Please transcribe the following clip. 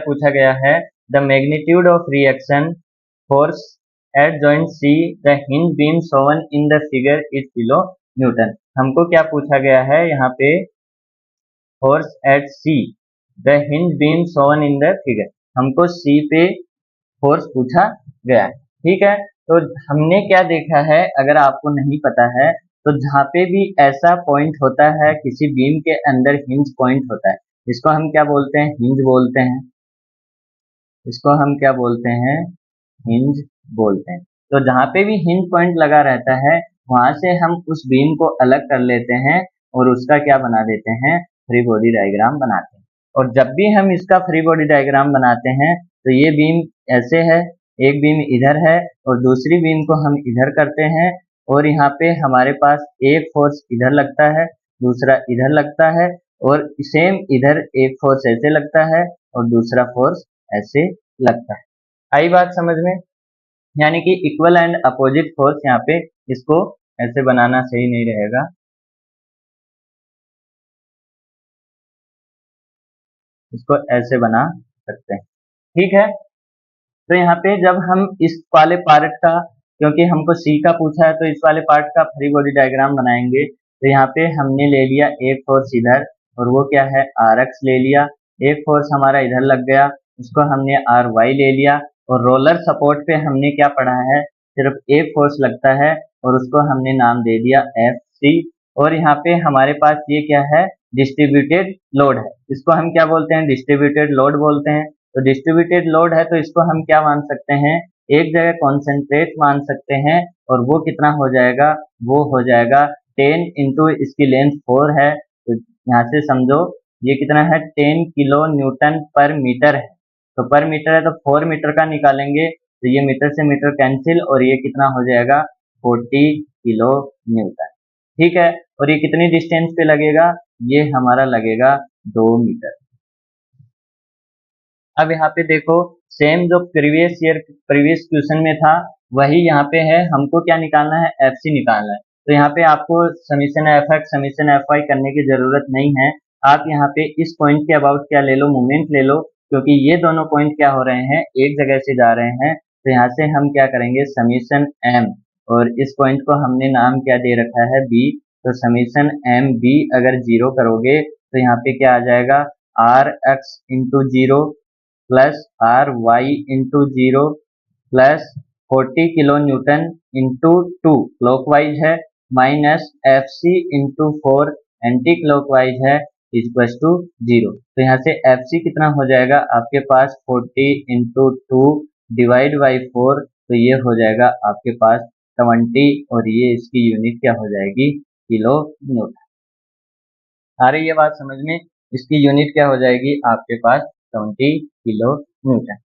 पूछा गया है, the magnitude of reaction force at joint see the hinge beam Sovan in the figure is kilo Newton. हमको क्या पूछा गया है यहाँ पे, force at see the hinge beam Sovan in the figure, हमको सी पे फोर्स पूछा गया है। ठीक है, तो हमने क्या देखा है, अगर आपको नहीं पता है तो जहाँ पे भी ऐसा पॉइंट होता है किसी बीम के अंदर हिंज पॉइंट होता है, इसको हम क्या बोलते हैं, हिंज बोलते हैं। इसको हम क्या बोलते हैं, हिंज बोलते हैं। तो जहाँ पे भी हिंज पॉइंट लगा रहता है वहां से हम उस बीम को अलग कर लेते हैं और उसका क्या बना देते हैं, फ्री बॉडी डायग्राम बनाते हैं। और जब भी हम इसका फ्री बॉडी डायग्राम बनाते हैं तो ये बीम ऐसे है, एक बीम इधर है और दूसरी बीम को हम इधर करते हैं, और यहाँ पे हमारे पास एक फोर्स इधर लगता है, दूसरा इधर लगता है, और सेम इधर एक फोर्स ऐसे लगता है और दूसरा फोर्स ऐसे लगता है। आई बात समझ में? यानी कि इक्वल एंड अपोजिट फोर्स, यहाँ पे इसको ऐसे बनाना सही नहीं रहेगा, इसको ऐसे बना सकते हैं। ठीक है, तो यहाँ पे जब हम इस वाले पार्ट का, क्योंकि हमको सी का पूछा है तो इस वाले पार्ट का फ्री बॉडी डायग्राम बनाएंगे, तो यहाँ पे हमने ले लिया एक फोर्स इधर, और वो क्या है, आर एक्स ले लिया। एक फोर्स हमारा इधर लग गया, उसको हमने आर वाई ले लिया। और रोलर सपोर्ट पे हमने क्या पढ़ा है, सिर्फ एक फोर्स लगता है और उसको हमने नाम दे दिया एफ सी। और यहाँ पे हमारे पास ये क्या है, डिस्ट्रीब्यूटेड लोड है, इसको हम क्या बोलते हैं, डिस्ट्रीब्यूटेड लोड बोलते हैं। तो डिस्ट्रीब्यूटेड लोड है तो इसको हम क्या मान सकते हैं, एक जगह कॉन्सेंट्रेट मान सकते हैं, और वो कितना हो जाएगा, वो हो जाएगा 10 इंटू इसकी लेंथ 4 है, तो यहाँ से समझो ये कितना है, 10 किलो न्यूटन पर मीटर है। तो पर मीटर है तो 4 मीटर का निकालेंगे तो ये मीटर से मीटर कैंसिल, और ये कितना हो जाएगा, 40 किलो न्यूटन। ठीक है, और ये कितनी डिस्टेंस पे लगेगा, ये हमारा लगेगा 2 मीटर। अब यहाँ पे देखो, सेम जो प्रीवियस क्वेश्चन में था वही यहाँ पे है, हमको क्या निकालना है, एफ सी निकालना है। तो यहाँ पे आपको summation f x summation f y करने की जरूरत नहीं है, आप यहाँ पे इस पॉइंट के अबाउट क्या ले लो, मोमेंट ले लो, क्योंकि ये दोनों पॉइंट क्या हो रहे हैं, एक जगह से जा रहे हैं। तो यहाँ से हम क्या करेंगे, समीशन एम, और इस पॉइंट को हमने नाम क्या दे रखा है, बी। तो समीशन एम बी अगर जीरो करोगे तो यहाँ पे क्या आ जाएगा, R X into zero plus R Y into zero plus 40 kilonewton into 2 clockwise है, minus F C into 4 anticlockwise है, इक्वल टू 0। तो यहाँ से एफ सी कितना हो जाएगा आपके पास, 40 इंटू 2 डिवाइड बाई 4, तो ये हो जाएगा आपके पास 20, और ये इसकी यूनिट क्या हो जाएगी, किलो न्यूटन। आ रही है बात समझ में? इसकी यूनिट क्या हो जाएगी आपके पास, 20 किलो न्यूटन।